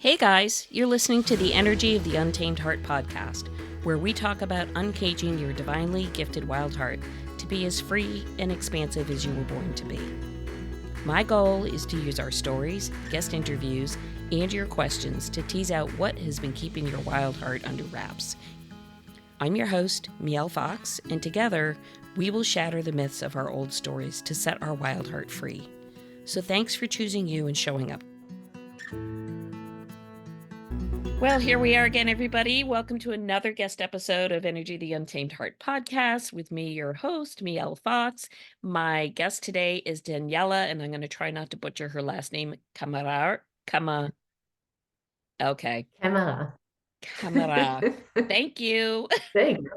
Hey guys, you're listening to the Energy of the Untamed Heart podcast, where we talk about uncaging your divinely gifted wild heart to be as free and expansive as you were born to be. My goal is to use our stories, guest interviews, and your questions to tease out what has been keeping your wild heart under wraps. I'm your host, Mielle Fox, and together we will shatter the myths of our old stories to set our wild heart free. So thanks for choosing you and showing up. Well, here we are again, everybody. Welcome to another guest episode of Energy the Untamed Heart podcast with me, your host, Mielle Fox. My guest today is Daniela, and I'm going to try not to butcher her last name, Camara. Okay. Camera. Thank you. Thank you.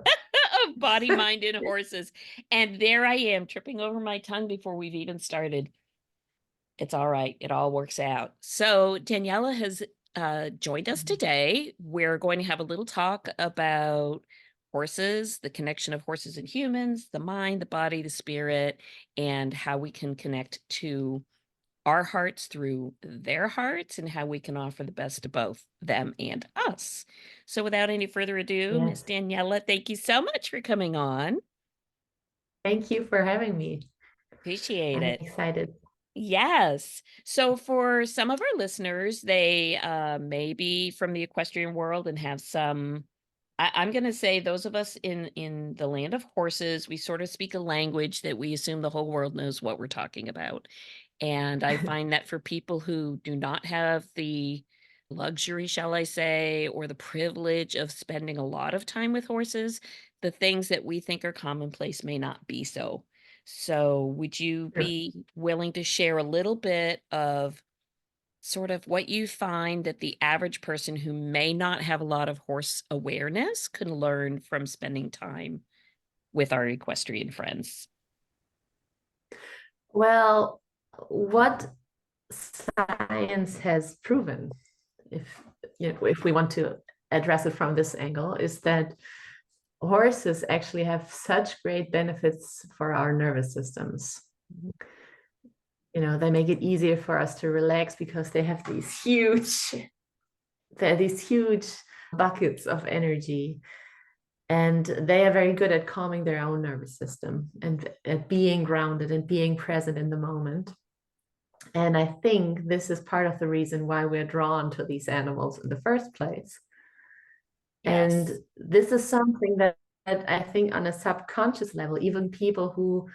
Of Body, Mind, and Horses. And there I am, tripping over my tongue before we've even started. It's all right. It all works out. So Daniela has joined us today. We're going to have a little talk about horses, the connection of horses and humans, the mind, the body, the spirit, and how we can connect to our hearts through their hearts and how we can offer the best to both them and us. So without any further ado, Miss Yes. Daniela, thank you so much for coming on. Thank you for having me. Appreciate I'm it. excited. Yes. So for some of our listeners, they may be from the equestrian world and have some, I'm going to say those of us in the land of horses, we sort of speak a language that we assume the whole world knows what we're talking about. And I find that for people who do not have the luxury, shall I say, or the privilege of spending a lot of time with horses, the things that we think are commonplace may not be so. So would you Sure. be willing to share a little bit of sort of what you find that the average person who may not have a lot of horse awareness can learn from spending time with our equestrian friends? Well, what science has proven, if if we want to address it from this angle, is that horses actually have such great benefits for our nervous systems. They make it easier for us to relax because they have these huge buckets of energy. And they are very good at calming their own nervous system and at being grounded and being present in the moment. And I think this is part of the reason why we're drawn to these animals in the first place. And Yes. this is something that I think on a subconscious level, even people who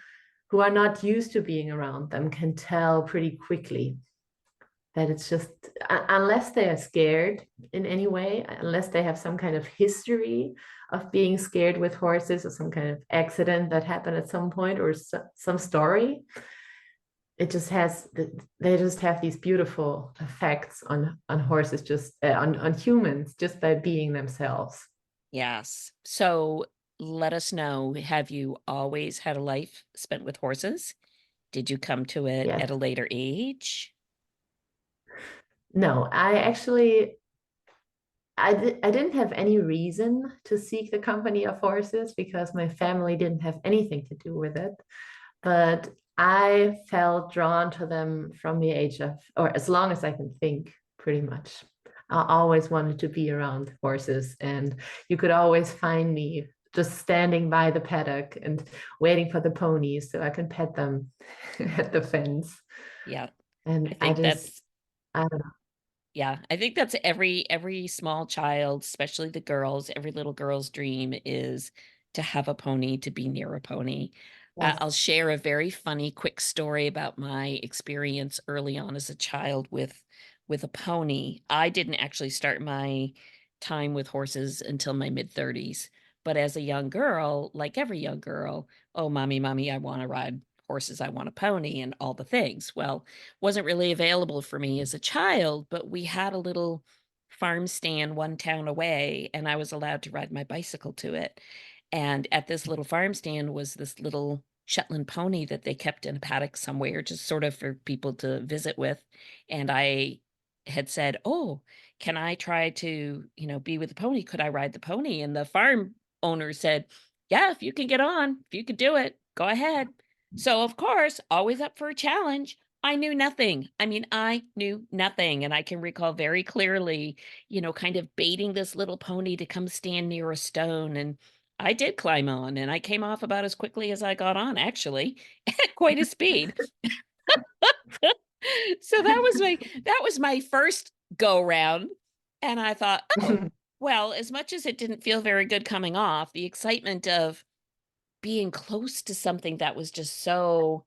are not used to being around them can tell pretty quickly that it's just, unless they are scared in any way, unless they have some kind of history of being scared with horses or some kind of accident that happened at some point or some story, they just have these beautiful effects on horses, just on humans, just by being themselves. Yes. So let us know, have you always had a life spent with horses? Did you come to it Yes. at a later age? No, I didn't have any reason to seek the company of horses because my family didn't have anything to do with it. But I felt drawn to them from the age of, or as long as I can think, pretty much. I always wanted to be around horses, and you could always find me just standing by the paddock and waiting for the ponies so I can pet them at the fence. Yeah. I And think that's I don't know. Yeah, I think that's every small child, especially the girls, every little girl's dream is to have a pony, to be near a pony. I'll Yes. share a very funny, quick story about my experience early on as a child with a pony. I didn't actually start my time with horses until my mid-30s, but as a young girl, like every young girl, oh, mommy, I want to ride horses, I want a pony, and all the things. Well, wasn't really available for me as a child, but we had a little farm stand one town away, and I was allowed to ride my bicycle to it. And at this little farm stand was this little Shetland pony that they kept in a paddock somewhere, just sort of for people to visit with. And I had said, "Oh, can I try to, be with the pony? Could I ride the pony?" And the farm owner said, "Yeah, if you can get on, if you could do it, go ahead." So, of course, always up for a challenge. I knew nothing. I mean, I knew nothing, and I can recall very clearly, kind of baiting this little pony to come stand near a stone, and I did climb on, and I came off about as quickly as I got on, actually, at quite a speed. So that was my first go round, and I thought, "Oh, well, as much as it didn't feel very good coming off, the excitement of being close to something that was just so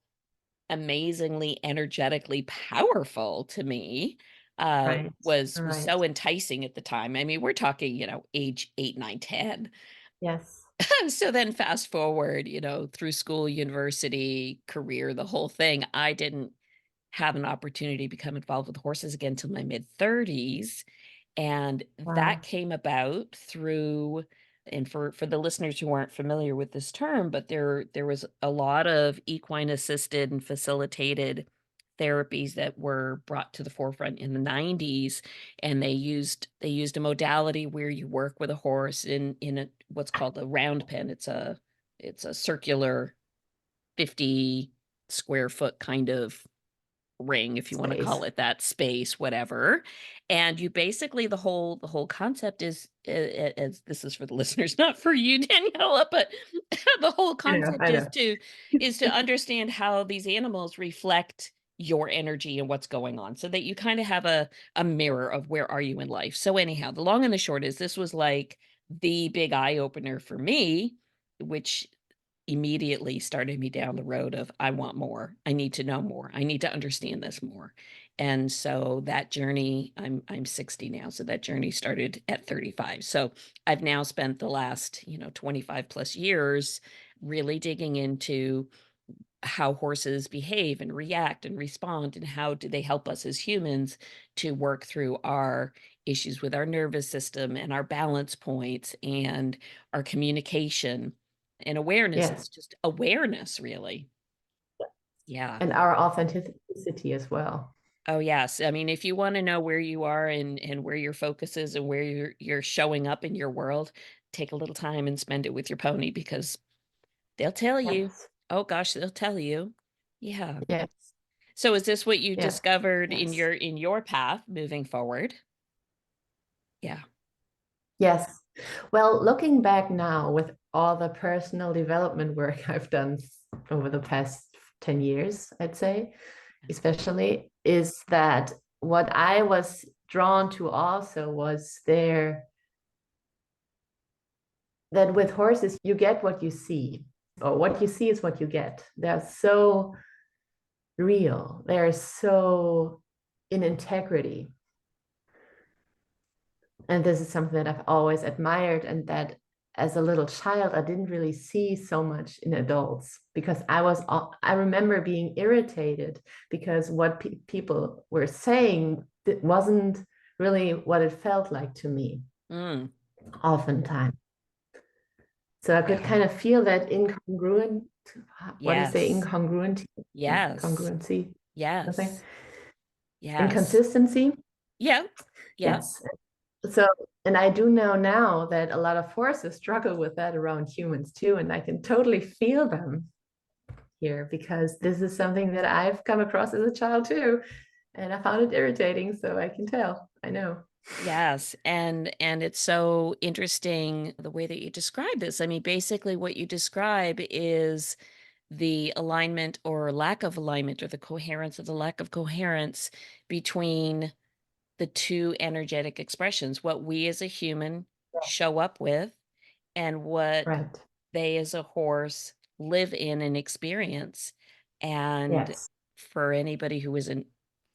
amazingly energetically powerful to me, Right, was right. so enticing at the time. I mean, we're talking, age 8, 9, 10. Yes. So then fast forward, through school, university, career, the whole thing, I didn't have an opportunity to become involved with horses again till my mid-30s, and that Wow. came about through, and for the listeners who aren't familiar with this term, but there was a lot of equine assisted and facilitated therapies that were brought to the forefront in the 90s, and they used a modality where you work with a horse in a what's called a round pen. It's a circular 50 square foot kind of ring, if you wanna call Space. it that, space, whatever, and you basically the whole concept is, as this is for the listeners, not for you, Daniela, but the whole I know, concept I is know. to understand how these animals reflect your energy and what's going on, so that you kinda have a mirror of where are you in life. So anyhow, the long and the short is this was like the big eye opener for me, which immediately started me down the road of I want more. I need to know more. I need to understand this more. And so that journey, I'm 60 now, so that journey started at 35. So I've now spent the last, 25 plus years really digging into how horses behave and react and respond, and how do they help us as humans to work through our issues with our nervous system and our balance points and our communication and awareness. Yes. It's just awareness, really. Yeah. And our authenticity as well. Oh yes. I mean, if you want to know where you are and where your focus is and where you're showing up in your world, take a little time and spend it with your pony, because they'll tell you. Yes. Oh gosh, they'll tell you. Yeah. Yes. So is this what you Yes. discovered in Yes. your path moving forward? Yeah. Yes. Well, looking back now with all the personal development work I've done over the past 10 years, I'd say, especially, is that what I was drawn to also was that with horses, you get what you see, or what you see is what you get. They're so real, they're so in integrity. And this is something that I've always admired, and that as a little child I didn't really see so much in adults, because I remember being irritated because what people were saying wasn't really what it felt like to me Mm, oftentimes. So I could yeah. kind of feel that incongruent, what do you say, Yes. incongruency, Yes. congruency, something, Yes. Yes. inconsistency. Yeah. Yeah. Yes. So, and I do know now that a lot of horses struggle with that around humans too, and I can totally feel them here, because this is something that I've come across as a child too, and I found it irritating, so I can tell. I know. Yes, and it's so interesting the way that you describe this. I mean, basically what you describe is the alignment or lack of alignment, or the coherence or the lack of coherence between the two energetic expressions, what we as a human show up with and what Right. they as a horse live in and experience. And Yes. for anybody who isn't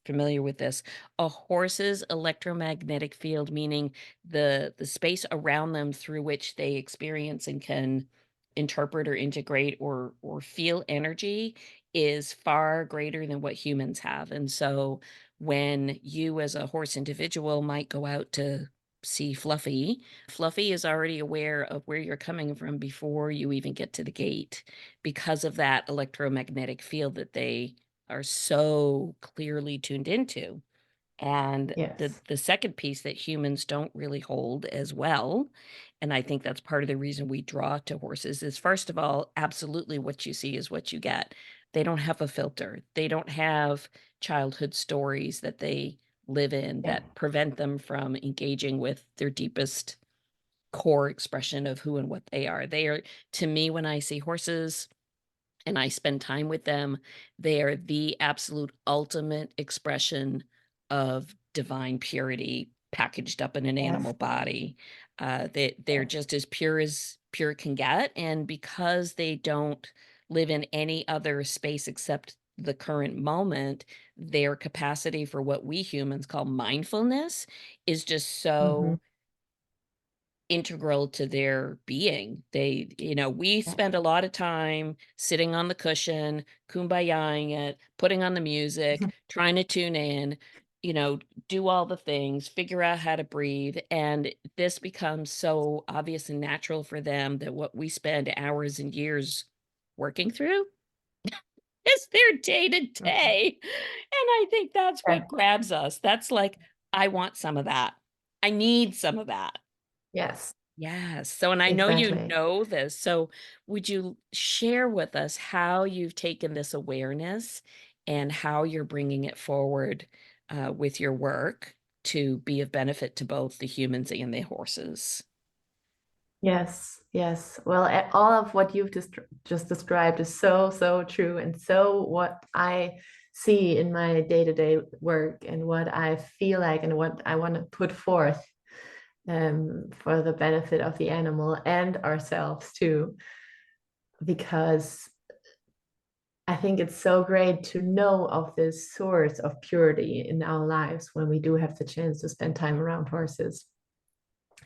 familiar with this, a horse's electromagnetic field, meaning the space around them through which they experience and can interpret or integrate or feel energy, is far greater than what humans have. And so when you as a horse individual might go out to see Fluffy, Fluffy is already aware of where you're coming from before you even get to the gate, because of that electromagnetic field that they are so clearly tuned into. And the Yes. the second piece that humans don't really hold as well, and I think that's part of the reason we draw to horses, is first of all, absolutely what you see is what you get. They don't have a filter. They don't have childhood stories that they live in Yeah. that prevent them from engaging with their deepest core expression of who and what they are. They are, to me, when I see horses and I spend time with them, they are the absolute ultimate expression of divine purity packaged up in an Yes. animal body. They're Yes. just as pure can get, and because they don't live in any other space except the current moment, their capacity for what we humans call mindfulness is just Hmm. so integral to their being. We Yeah. spend a lot of time sitting on the cushion, kumbayaing it, putting on the music, trying to tune in, you know, do all the things, figure out how to breathe. And this becomes so obvious and natural for them that what we spend hours and years working through is their day to Mhm. day. And I think that's Yeah. what grabs us. That's like, I want some of that. I need some of that. Yes. Yes. So, and I know you Exactly. know this. So, would you share with us how you've taken this awareness and how you're bringing it forward with your work to be of benefit to both the humans and the horses? Yes, yes. Well, all of what you've just described is so, so true, and so what I see in my day-to-day work and what I feel like and what I want to put forth for the benefit of the animal and ourselves too, because I think it's so great to know of this source of purity in our lives when we do have the chance to spend time around horses,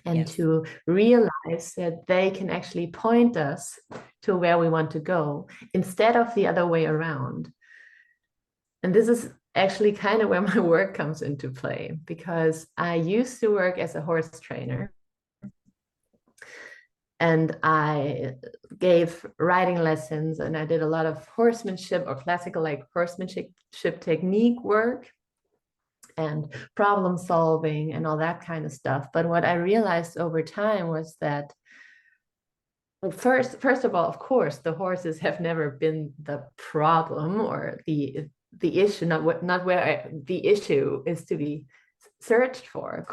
and Yes. to realize that they can actually point us to where we want to go instead of the other way around. And this is actually kind of where my work comes into play, because I used to work as a horse trainer, and I gave riding lessons, and I did a lot of horsemanship or classical like horsemanship technique work and problem solving and all that kind of stuff. But what I realized over time was that, well, first of all, of course, the horses have never been the problem or the issue, not where the issue is to be searched for,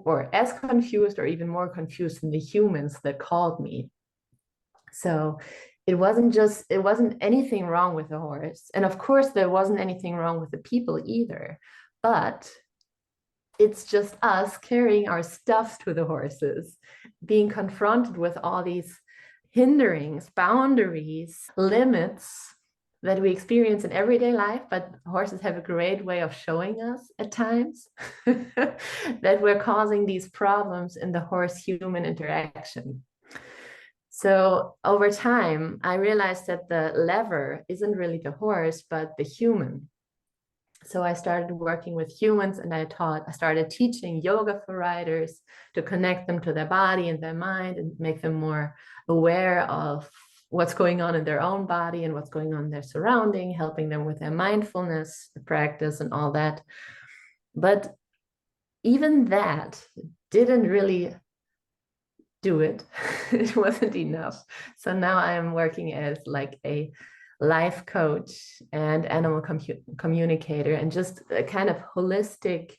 or as confused or even more confused than the humans that called me. So it wasn't anything wrong with the horse, and of course there wasn't anything wrong with the people either. But it's just us carrying our stuff to the horses, being confronted with all these hinderings, boundaries, limits that we experience in everyday life, but horses have a great way of showing us at times that we're causing these problems in the horse human interaction. So over time, I realized that the lever isn't really the horse, but the human. So I started working with humans, and I started teaching yoga for riders to connect them to their body and their mind and make them more aware of what's going on in their own body and what's going on in their surrounding, helping them with their mindfulness practice and all that. But even that didn't really do it. It wasn't enough. So now I'm working as like a life coach and animal communicator, and just a kind of holistic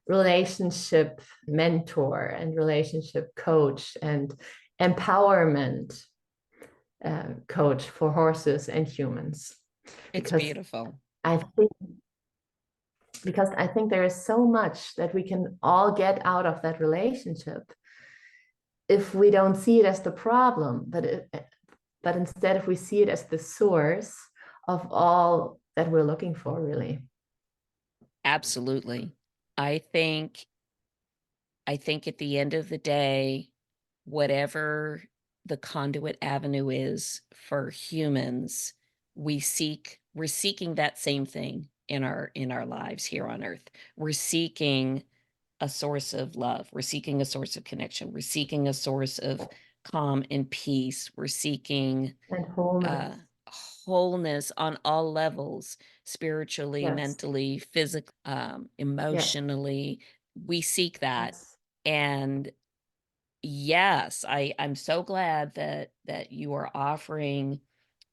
relationship mentor and relationship coach and empowerment coach for horses and humans. It's Because beautiful. I think I think there is so much that we can all get out of that relationship if we don't see it as the problem, but instead if we see it as the source of all that we're looking for, really. Absolutely. I think I think at the end of the day, whatever the conduit avenue is for humans, we're seeking that same thing in our lives here on earth. We're seeking a source of love. We're seeking a source of connection. We're seeking a source of calm and peace. We're seeking And uh, wholeness. wholeness on all levels, spiritually, Yes. mentally, physically, Yes. emotionally. We seek that. Yes. And yes, I'm so glad that you are offering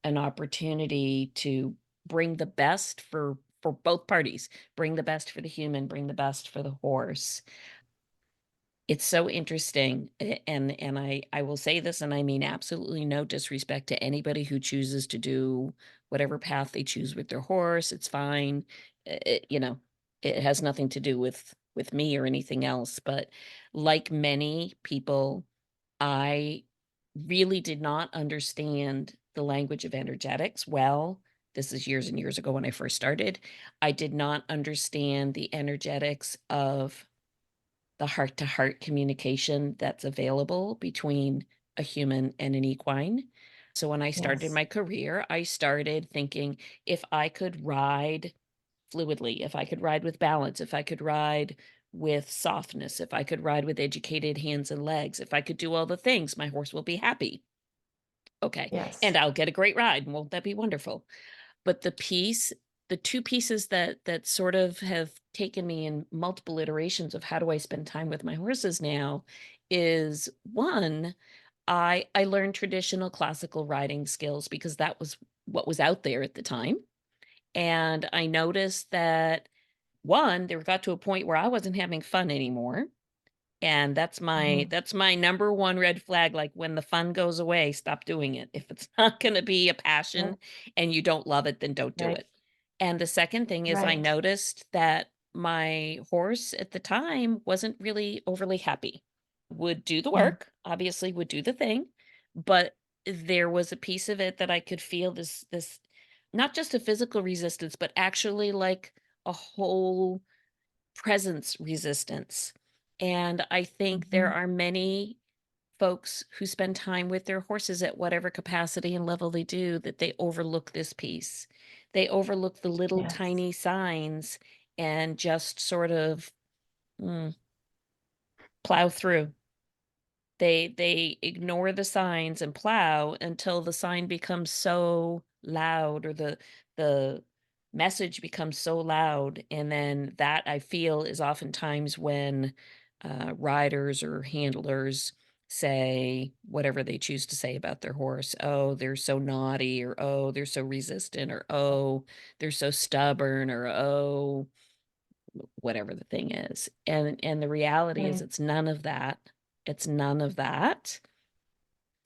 an opportunity to bring the best for both parties, bring the best for the human, bring the best for the horse. It's so interesting, and I will say this, and I mean absolutely no disrespect to anybody who chooses to do whatever path they choose with their horse. It's fine. It has nothing to do with me or anything else. But like many people, I really did not understand the language of energetics well. This is years and years ago when I first started. I did not understand the energetics of the heart to heart communication that's available between a human and an equine. So when I started Yes. my career, I started thinking if I could ride fluidly, if I could ride with balance, if I could ride with softness, if I could ride with educated hands and legs, if I could do all the things, my horse will be happy. Okay. And Yes. I'll get a great ride. Won't that be wonderful? But the 2 pieces that sort of have taken me in multiple iterations of how do I spend time with my horses now is, 1, I learned traditional classical riding skills because that was what was out there at the time, and I noticed that, 1, there got to a point where I wasn't having fun anymore, and Mhm. that's my number 1 red flag, like, when the fun goes away, stop doing it. If it's not gonna be a Yeah. passion and you don't love it, then don't do Right. it. And the second thing is I Right. noticed that my horse at the time wasn't really overly happy. Would do the Mm. work, obviously would do the thing, but there was a piece of it that I could feel this not just a physical resistance, but actually like a whole presence resistance. And I think there Mhm. are many folks who spend time with their horses at whatever capacity and level they do that they overlook this piece. They overlook the little Yes. tiny signs and just sort of plow through. They ignore the signs and plow until the sign becomes so loud or the message becomes so loud, and then that I feel is oftentimes when, riders or handlers say whatever they choose to say about their horse. "Oh, they're so naughty," or, "Oh, they're so resistant," or, "Oh, they're so stubborn," or, "Oh," whatever the thing is. And the reality is Right. it's none of that. It's none of that.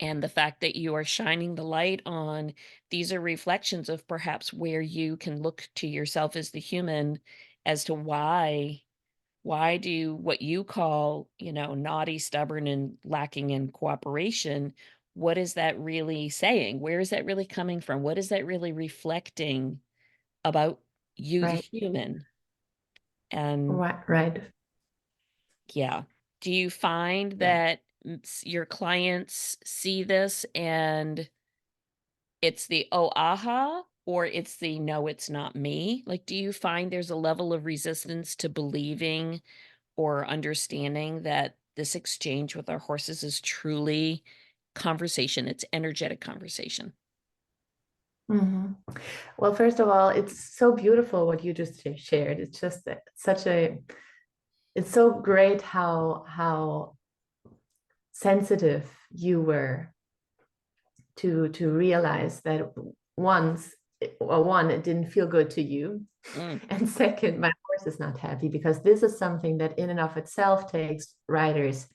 And the fact that you are shining the light on these are reflections of perhaps where you can look to yourself as the human as to why do what you call, naughty, stubborn, and lacking in cooperation, what is that really saying? Where is that really coming from? What is that really reflecting about you, the Right. human? And Right. Right. yeah. Do you find Yeah. that your clients see this and it's the "Oh, aha," or it's the "No, it's not me"? Like, do you find there's a level of resistance to believing or understanding that this exchange with our horses is truly conversation? It's energetic conversation. Mhm. Well, first of all, it's so beautiful what you just shared. It's just such a, it's so great how sensitive you were to realize that once, well, one, it didn't feel good to you, Mm, and second, my horse is not happy because this is something that in and of itself takes riders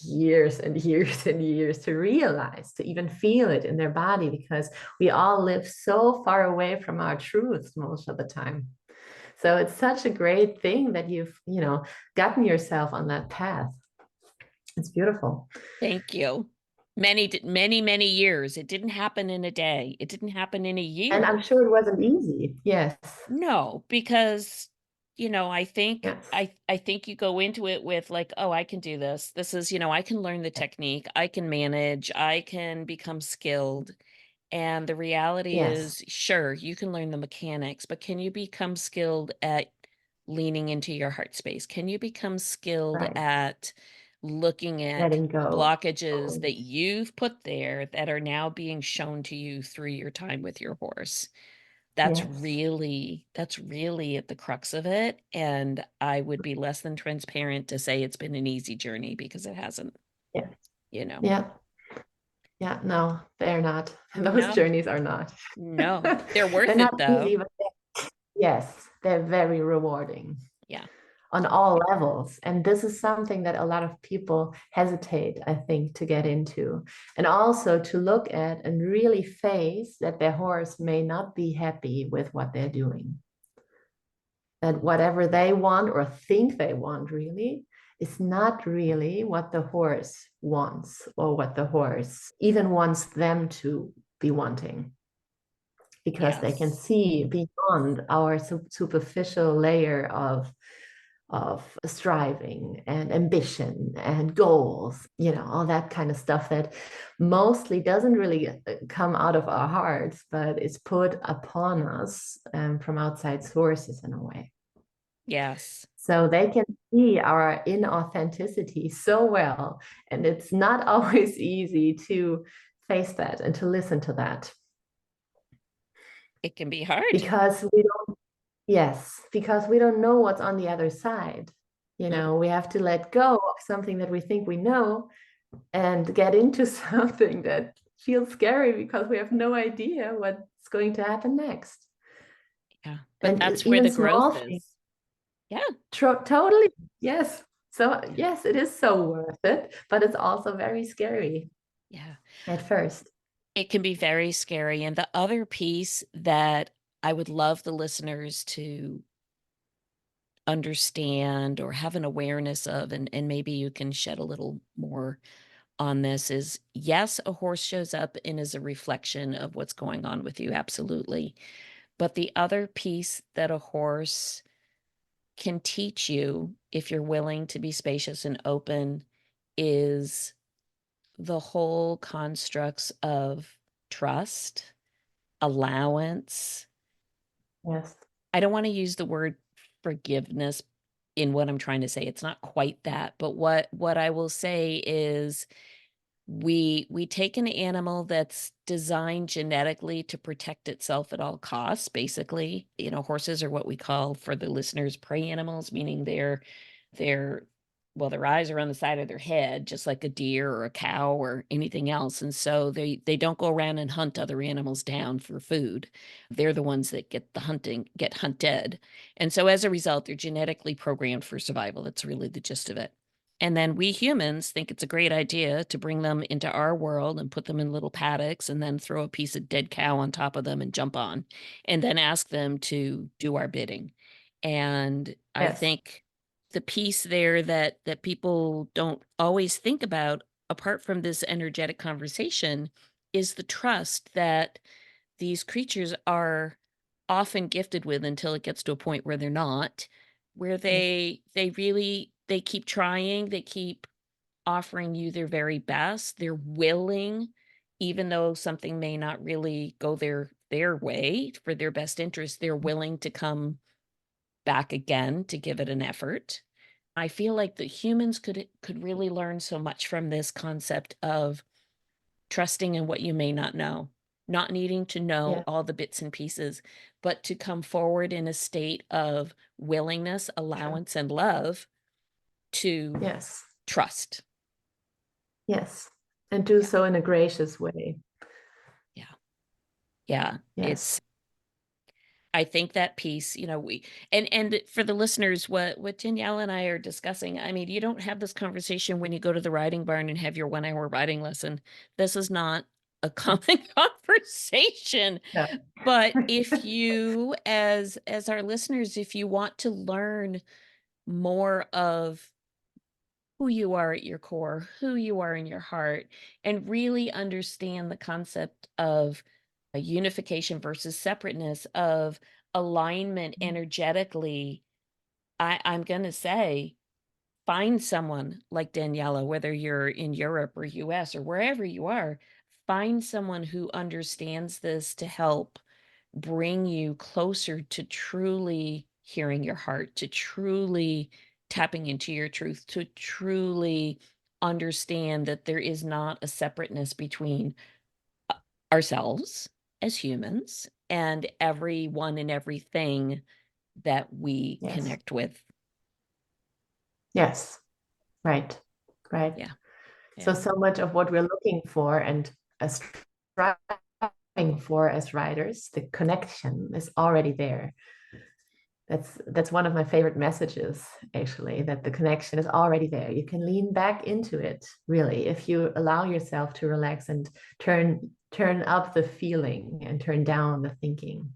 years and years and years to realize, to even feel it in their body, because we all live so far away from our truths most of the time. So it's such a great thing that you've, gotten yourself on that path. It's beautiful. thank you. Many, many years. It didn't happen in a day. It didn't happen in a And year. I'm sure it wasn't easy. Yes. No, because, I think Yes. I think you go into it with like, "Oh, I can do this. This is, I can learn the technique. I can manage. I can become skilled." And the reality Yes. is, sure, you can learn the mechanics, but can you become skilled at leaning into your heart space? Can you become skilled Right. at looking at Letting the go. blockages that you've put there that are now being shown to you through your time with your horse? Yes. That's really at the crux of it, and I would be less than transparent to say it's been an easy journey because it hasn't, Yeah. you know? Yeah. Yeah, no, they're not. Those No, journeys are not. no. They're They're worth it not though. easy, but yes, they're very rewarding Yeah. on all levels. And this is something that a lot of people hesitate, I think, to get into. And also to look at and really face that their horse may not be happy with what they're doing. That whatever they want or think they want really is not really what the horse wants or what the horse even wants them to be wanting, because they can Yes. see beyond our superficial layer of striving and ambition and goals, all that kind of stuff that mostly doesn't really come out of our hearts, but it's put upon us from outside sources in a way. Yes. So they can see our inauthenticity so well. And it's not always easy to face that and to listen to that, It can be hard. because we don't, yes, because we don't know what's on the other side. Mm, We have to let go of something that we think we know and get into something that feels scary because we have no idea what's going to happen next. yeah. But And that's where even the growth small things. is. Yeah. Totally. Yes. So, yes, it is so worth it, but it's also very scary Yeah. at first. It can be very scary. And the other piece that I would love the listeners to understand or have an awareness of, and maybe you can shed a little more on this, is yes, a horse shows up and is a reflection of what's going on with you. Absolutely. But the other piece that a horse can teach you, if you're willing to be spacious and open, is the whole constructs of trust, allowance. Yes. I don't want to use the word forgiveness in what I'm trying to say. It's not quite that, but what I will say is we take an animal that's designed genetically to protect itself at all costs. Basically, horses are what we call, for the listeners, prey animals, meaning they're well, their eyes are on the side of their head, just like a deer or a cow or anything else. And so they don't go around and hunt other animals down for food. They're the ones that get hunted. And so as a result, they're genetically programmed for survival. That's really the gist of it. And then we humans think it's a great idea to bring them into our world and put them in little paddocks and then throw a piece of dead cow on top of them and jump on and then ask them to do our bidding. And I Yes. think the piece there that people don't always think about, apart from this energetic conversation, is the trust that these creatures are often gifted with until it gets to a point where they're not, where Yes. they keep trying, they keep offering you their very best. They're willing, even though something may not really go their way for their best interest, they're willing to come back again to give it an effort. I feel like the humans could really learn so much from this concept of trusting in what you may not know, not needing to know Yes. all the bits and pieces, but to come forward in a state of willingness, True. allowance, and love to Yes. trust. Yes. And do Yeah. so in a gracious way. Yeah. Yeah. Yes. I think that piece, and for the listeners, what Danielle and I are discussing, I mean, you don't have this conversation when you go to the riding barn and have your 1 hour riding lesson. This is not a common conversation. No. But if you, as our listeners, if you want to learn more of who you are at your core, who you are in your heart, and really understand the concept of a unification versus separateness, of alignment energetically, I'm going to say, find someone like Daniela, whether you're in Europe or US or wherever you are, find someone who understands this to help bring you closer to truly hearing your heart, to truly tapping into your truth, to truly understand that there is not a separateness between ourselves as humans and everyone and everything that we Yes. connect with. Yes. Right. Right. Yeah. So, Yeah. so much of what we're looking for and striving for as riders, the connection is already there. That's one of my favorite messages, actually, that the connection is already there. You can lean back into it, really, if you allow yourself to relax and turn up the feeling and turn down the thinking.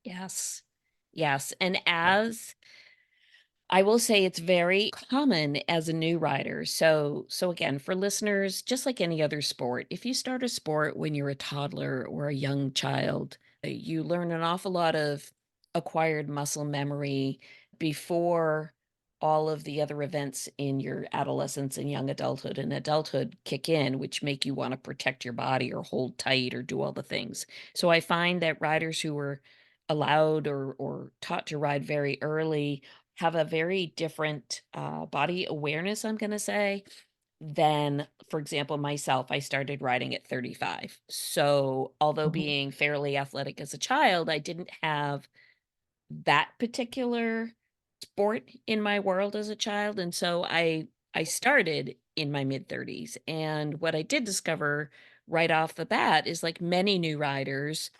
Yes. Yes. And as I will say, it's very common as a new rider. So again, for listeners, just like any other sport, if you start a sport when you're a toddler or a young child, you learn an awful lot of acquired muscle memory before all of the other events in your adolescence and young adulthood and adulthood kick in, which make you want to protect your body or hold tight or do all the things. So I find that riders who were allowed or taught to ride very early have a very different body awareness, I'm going to say, than, for example, myself. I started riding at 35. So, although Mhm. being fairly athletic as a child, I didn't have that particular sport in my world as a child. And so I started in my mid 30s. And what I did discover right off the bat is like many new riders,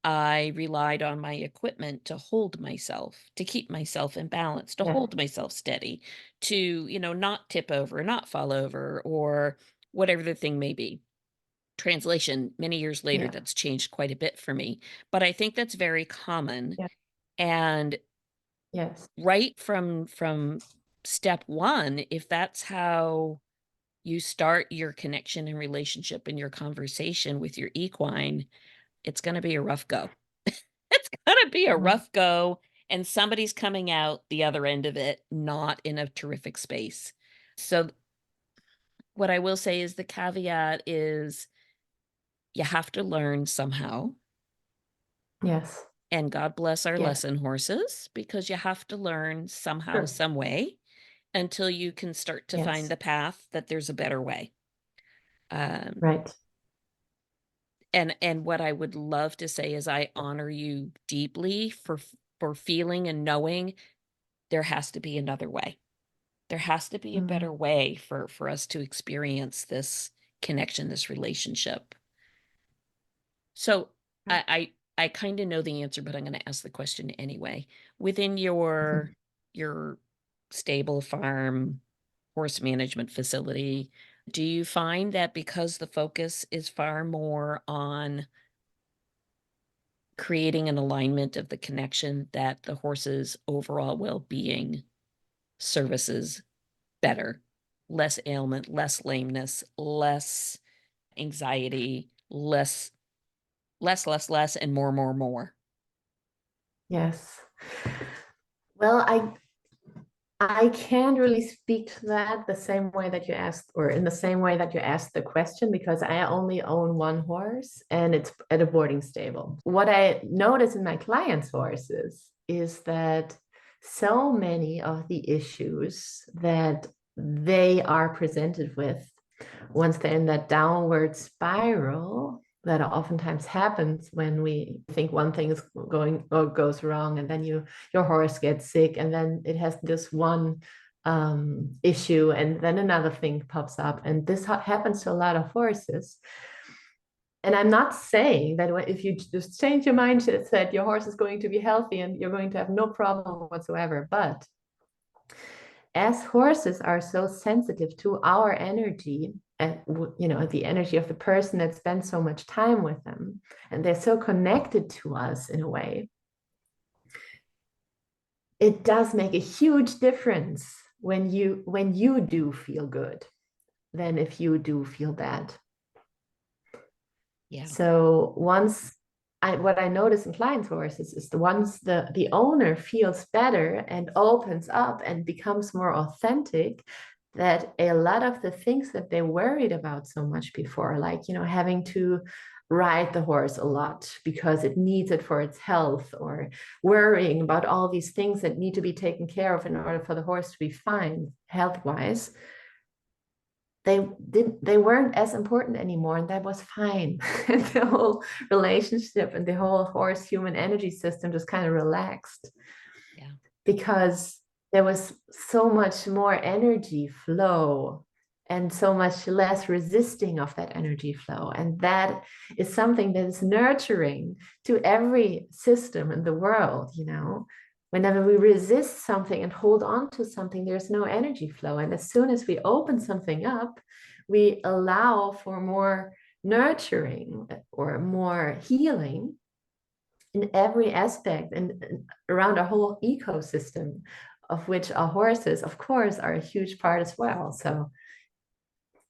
I relied on my equipment to hold myself, to keep myself in balance, to Yeah, hold myself steady, to, not tip over, not fall over, or whatever the thing may be. Translation, many years later, yeah, that's changed quite a bit for me. But I think that's very common. yeah, And yes, right from step one, if that's how you start your connection and relationship and your conversation with your equine, it's going to be a rough go. It's gonna be a mhm, rough go, and somebody's coming out the other end of it not in a terrific space. So, what I will say is the caveat is you have to learn somehow, yes, and God bless our yes, lesson horses, because you have to learn somehow, sure, some way, until you can start to find yes, the path that there's a better way. Um, right, and what I would love to say is I honor you deeply for feeling and knowing there has to be another way. There has to be a mm, better way for us to experience this connection, this relationship. So right. I kind of know the answer, but I'm going to ask the question anyway. Within your stable farm horse management facility, do you find that because the focus is far more on creating an alignment of the connection that the horse's overall well-being services better, less ailment, less lameness, less anxiety, less, and more. Yes. Well, I can't really speak to that the same way that you asked, or in the same way that you asked the question, because I only own one horse and it's at a boarding stable. What I notice in my clients' horses is that so many of the issues that they are presented with once they're in that downward spiral that oftentimes happens when we think one thing is going or goes wrong, and then your horse gets sick, and then it has this one issue, and then another thing pops up, and this happens to a lot of horses. And I'm not saying that if you just change your mindset, that your horse is going to be healthy and you're going to have no problem whatsoever. But as horses are so sensitive to our energy and the energy of the person that spends so much time with them, and they're so connected to us in a way, it does make a huge difference when you do feel good than if you do feel bad. Yeah. So what I notice in clients' horses is the once the owner feels better and opens up and becomes more authentic, that a lot of the things that they worried about so much before, like having to ride the horse a lot because it needs it for its health, or worrying about all these things that need to be taken care of in order for the horse to be fine health wise, they weren't as important anymore, and that was fine. And the whole relationship and the whole horse human energy system just kind of relaxed, Yeah. because there was so much more energy flow and so much less resisting of that energy flow. And that is something that is nurturing to every system in the world, you know. Whenever we resist something and hold on to something, there's no energy flow. And as soon as we open something up, we allow for more nurturing or more healing in every aspect and around our whole ecosystem, of which our horses, of course, are a huge part as well. So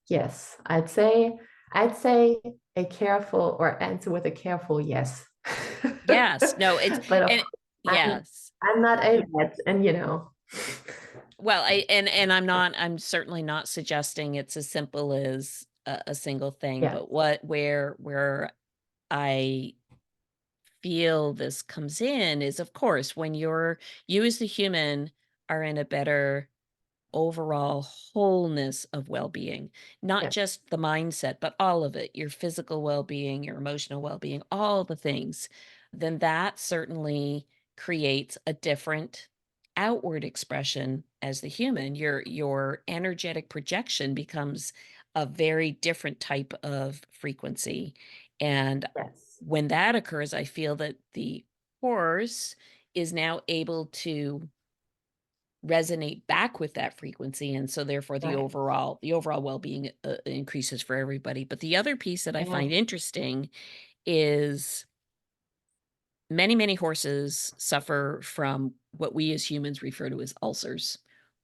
yes, I'd say a careful or answer with a careful yes. Yes. No, it's But of and course, yes. I'm not a vet, and you know. Well, and I'm certainly not suggesting it's as simple as a single thing, Yeah, but where I feel this comes in is, of course, when you as the human are in a better overall wholeness of well-being, not yeah, just the mindset, but all of it, your physical well-being, your emotional well-being, all the things, then that certainly creates a different outward expression as the human. Your energetic projection becomes a very different type of frequency. And yes, when that occurs, I feel that the horse is now able to resonate back with that frequency, and so therefore right. the overall well-being increases for everybody. But the other piece that I Yeah, find interesting is many horses suffer from what we as humans refer to as ulcers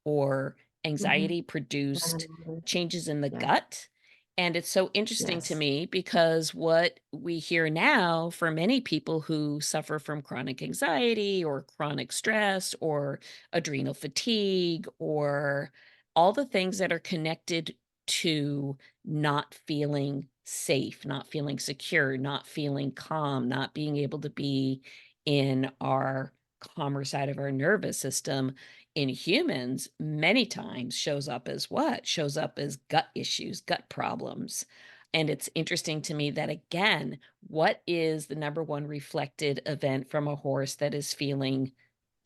or mhm. anxiety produced changes in the Yeah, gut. And it's so interesting to yes, me because what we hear now for many people who suffer from chronic anxiety or chronic stress or adrenal fatigue or all the things that are connected to not feeling safe, not feeling secure, not feeling calm, not being able to be in our calmer side of our nervous system in humans many times shows up as what? Shows up as gut issues, gut problems. And it's interesting to me that again, what is the number one reflected event from a horse that is feeling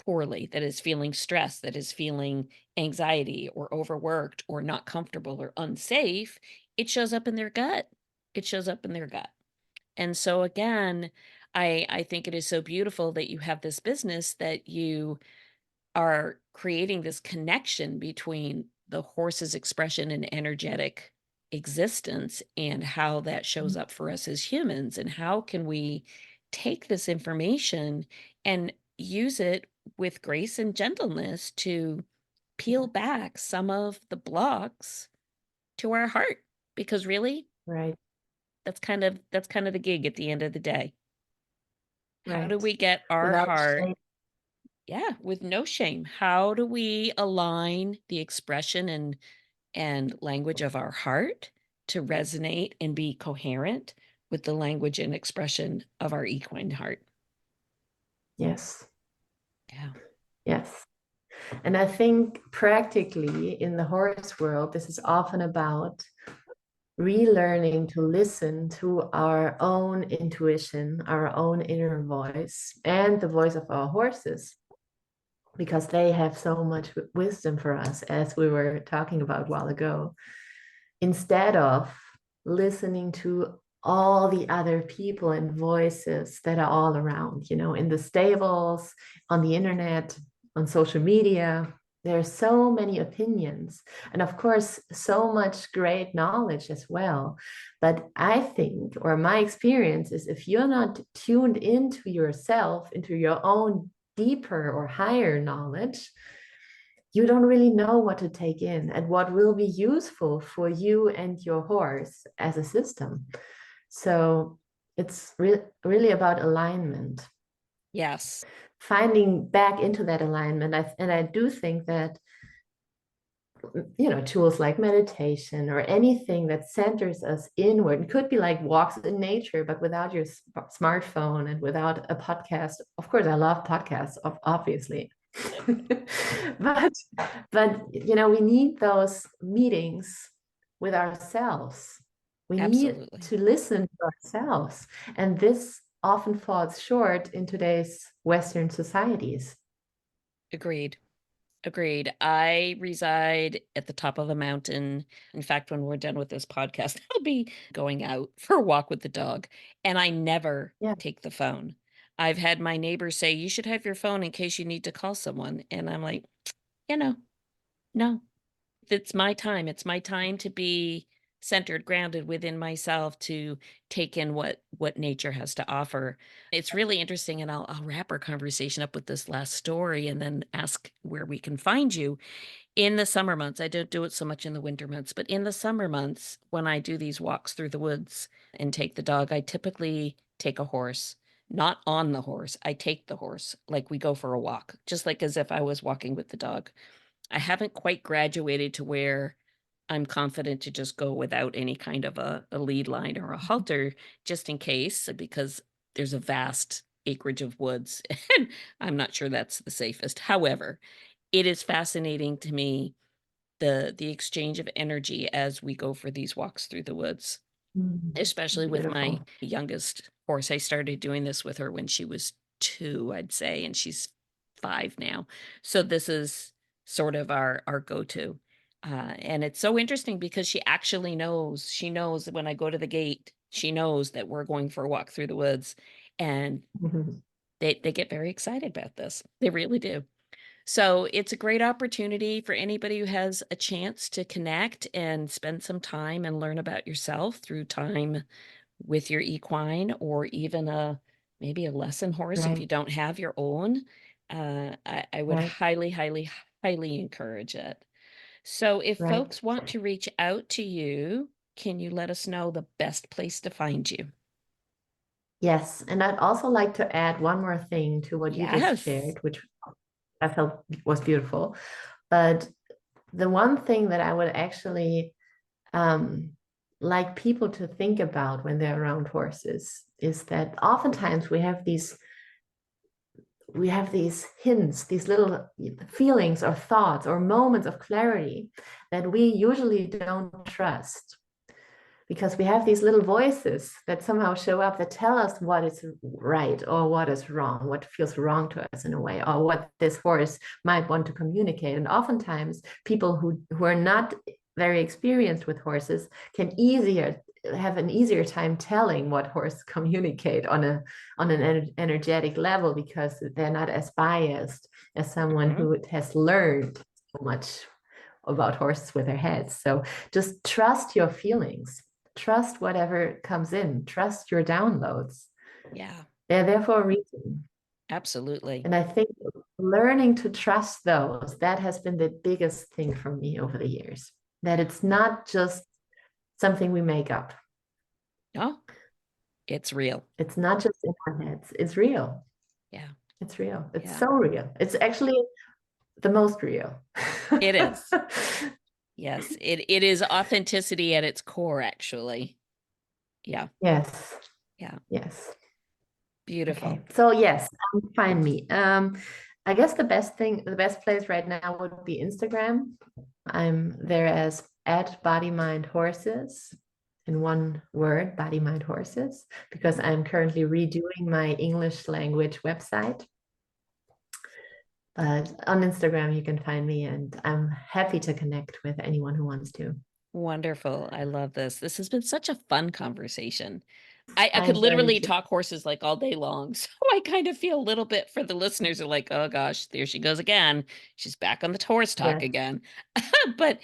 poorly, that is feeling stressed, that is feeling anxiety or overworked or not comfortable or unsafe? It shows up in their gut. It shows up in their gut. And so again, I think it is so beautiful that you have this business that you are creating this connection between the horse's expression and energetic existence and how that shows up for us as humans, and how can we take this information and use it with grace and gentleness to peel yeah, back some of the blocks to our heart, because really right, that's kind of the gig at the end of the day. How do right. we get our Without heart, shame. yeah, with no shame? How do we align the expression and language of our heart to resonate and be coherent with the language and expression of our equine heart? Yes, Yeah. yes. And I think practically in the horse world, this is often about relearning to listen to our own intuition, our own inner voice, and the voice of our horses, because they have so much wisdom for us, as we were talking about a while ago, instead of listening to all the other people and voices that are all around, you know, in the stables, on the internet, on social media. There are so many opinions, and of course, so much great knowledge as well. But I think, or my experience is, if you're not tuned into yourself, into your own deeper or higher knowledge, you don't really know what to take in and what will be useful for you and your horse as a system. So it's really about alignment, Yes. finding back into that alignment. And I do think that, you know, tools like meditation or anything that centers us inward, it could be like walks in nature, but without your smartphone and without a podcast. Of course, I love podcasts, obviously. but you know, we need those meetings with ourselves. We need Absolutely. to listen to ourselves, and this often falls short in today's Western societies. Agreed. Agreed. I reside at the top of a mountain. In fact, when we're done with this podcast, I'll be going out for a walk with the dog, and I never Yeah. take the phone. I've had my neighbors say, "You should have your phone in case you need to call someone." And I'm like, you know, no. It's my time. It's my time to be centered, grounded within myself, to take in what nature has to offer. It's really interesting, and I'll wrap our conversation up with this last story and then ask where we can find you. In the summer months, I don't do it so much in the winter months, but in the summer months, when I do these walks through the woods and take the dog, I typically take a horse. Not on the horse. I take the horse, like we go for a walk, just like as if I was walking with the dog. I haven't quite graduated to where I'm confident to just go without any kind of a lead line or a halter, just in case, because there's a vast acreage of woods, and I'm not sure that's the safest. However, it is fascinating to me, the exchange of energy as we go for these walks through the woods. Especially with my Beautiful. youngest horse. I started doing this with her when she was 2, I'd say, and she's 5 now. So this is sort of our go-to. And it's so interesting because she knows that when I go to the gate, she knows that we're going for a walk through the woods, and Mhm. they get very excited about this. They really do. So it's a great opportunity for anybody who has a chance to connect and spend some time and learn about yourself through time with your equine, or even a maybe a lesson horse if Right, you don't have your own. I would right, highly, highly, highly encourage it. So if right. folks want to reach out to you, can you let us know the best place to find you? Yes. And I'd also like to add one more thing to what you just Yes. shared, which I felt was beautiful. But the one thing that I would actually um, like people to think about when they're around horses is that oftentimes we have these hints, these little feelings or thoughts or moments of clarity that we usually don't trust because we have these little voices that somehow show up that tell us what is right or what is wrong, what feels wrong to us in a way, or what this horse might want to communicate. And oftentimes, people who are not very experienced with horses can easier have an easier time telling what horse communicate on an energetic level because they're not as biased as someone Mhm. who has learned so much about horses with their heads. So just trust your feelings, trust whatever comes in, trust your downloads. Yeah, They're there for a reason. absolutely. And I think learning to trust those, that has been the biggest thing for me over the years, that it's not just something we make up. No, it's real. It's not just in our heads. It's real. Yeah, It's real. It's yeah. so real. It's actually the most real. It is. Yes, it is authenticity at its core, actually. Yeah, Yes. yeah, Yes. Okay, beautiful. so yes, find me. I guess the best place right now would be Instagram. I'm there as at Body Mind Horses in one word, Body Mind Horses, because I'm currently redoing my English language website. But on Instagram, you can find me, and I'm happy to connect with anyone who wants to. Wonderful. I love this. This has been such a fun conversation. I I could enjoyed it literally too. talk horses like all day long. So I kind of feel a little bit for the listeners are like, oh gosh, there she goes again. She's back on the horse talk Yes, again. But,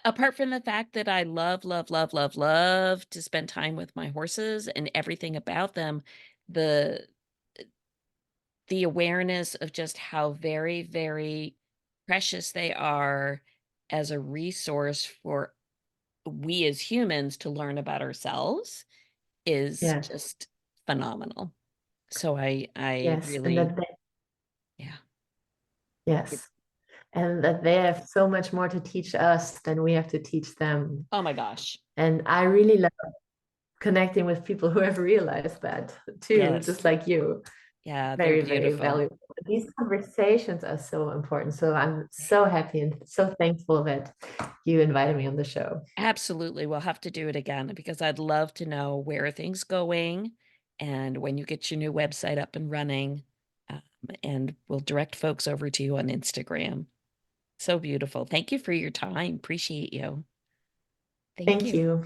apart from the fact that I love, love, love, love, love to spend time with my horses and everything about them, the the awareness of just how very, very precious they are as a resource for we as humans to learn about ourselves is yes, just phenomenal. So I yes, and really yeah. It yes, and that they have so much more to teach us than we have to teach them. oh my gosh. And I really love connecting with people who have realized that too, Yes. just like you. Yeah, they're Very, very beautiful. valuable. These conversations are so important. So I'm so happy and so thankful that you invited me on the show. Absolutely. We'll have to do it again because I'd love to know where are things going and when you get your new website up and running. and we'll direct folks over to you on Instagram. So beautiful. Thank you for your time. Appreciate you. Thank Thank you. you.